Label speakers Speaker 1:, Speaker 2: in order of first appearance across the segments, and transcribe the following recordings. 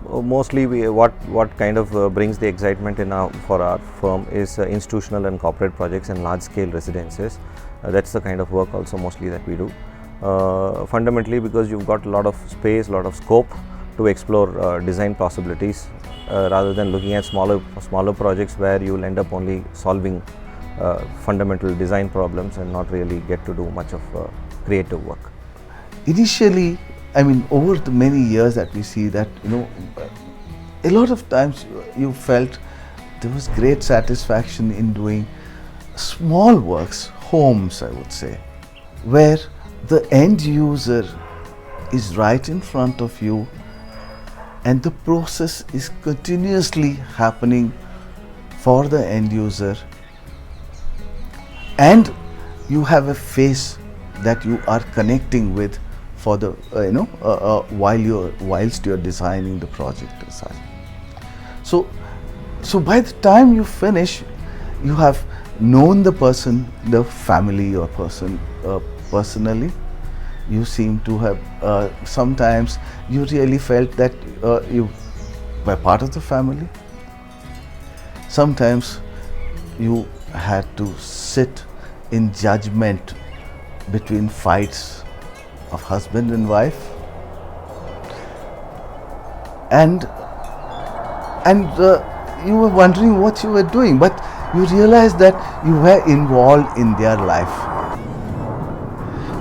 Speaker 1: Mostly what kind of brings the excitement for our firm is institutional and corporate projects and large scale residences. That's the kind of work also mostly that we do. Fundamentally because you've got a lot of space, a lot of scope to explore design possibilities rather than looking at smaller projects where you will end up only solving fundamental design problems and not really get to do much of creative work.
Speaker 2: Initially, I mean, over the many years that we see that, a lot of times you felt there was great satisfaction in doing small works, homes, I would say, where the end user is right in front of you and the process is continuously happening for the end user, and you have a face that you are connecting with for the whilst you're designing the project aside. So by the time you finish, you have known the person, the family or person personally. You seem to have sometimes you really felt that you were part of the family. Sometimes you had to sit in judgment between fights of husband and wife, and you were wondering what you were doing, but you realized that you were involved in their life.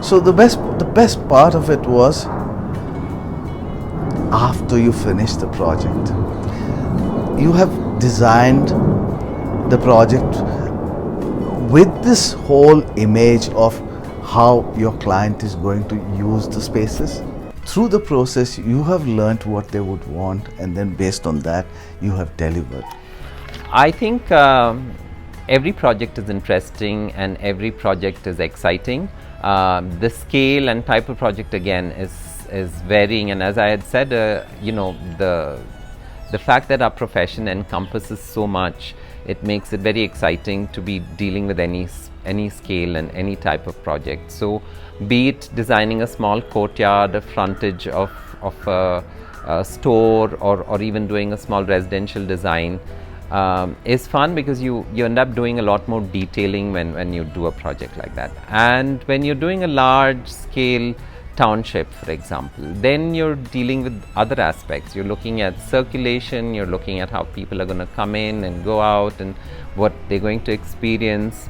Speaker 2: So the best part of it was after you finish the project, you have designed the project with this whole image of how your client is going to use the spaces. Through the process, you have learned what they would want, and then based on that, you have delivered.
Speaker 3: I think every project is interesting and every project is exciting. The scale and type of project again is varying, and as I had said, the fact that our profession encompasses so much, it makes it very exciting to be dealing with any scale and any type of project. So be it designing a small courtyard, a frontage of a store, or even doing a small residential design is fun because you end up doing a lot more detailing when you do a project like that. And when you're doing a large scale township, for example, then you're dealing with other aspects. You're looking at circulation, you're looking at how people are going to come in and go out and what they're going to experience.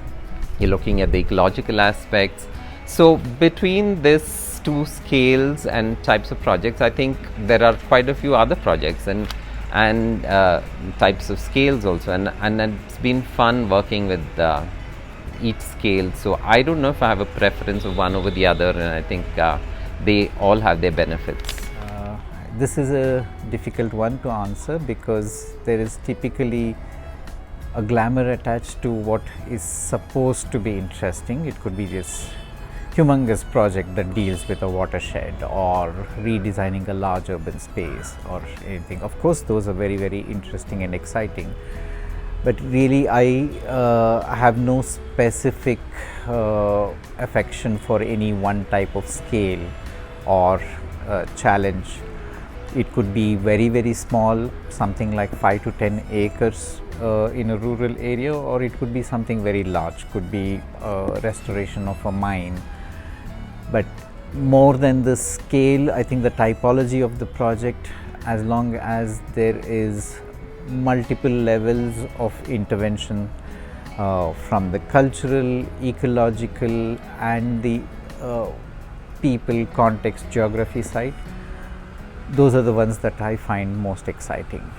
Speaker 3: You're looking at the ecological aspects. So between these two scales and types of projects, I think there are quite a few other projects and types of scales also, and it's been fun working with each scale. So I don't know if I have a preference of one over the other, and I think they all have their benefits.
Speaker 4: This is a difficult one to answer because there is typically a glamour attached to what is supposed to be interesting. It could be this humongous project that deals with a watershed or redesigning a large urban space or anything. Of course, those are very, very interesting and exciting. But really, I have no specific affection for any one type of scale or challenge. It could be very, very small, something like 5 to 10 acres in a rural area, or it could be something very large, could be restoration of a mine. But more than the scale, I think the typology of the project, as long as there is multiple levels of intervention from the cultural, ecological and the people, context, geography side, those are the ones that I find most exciting.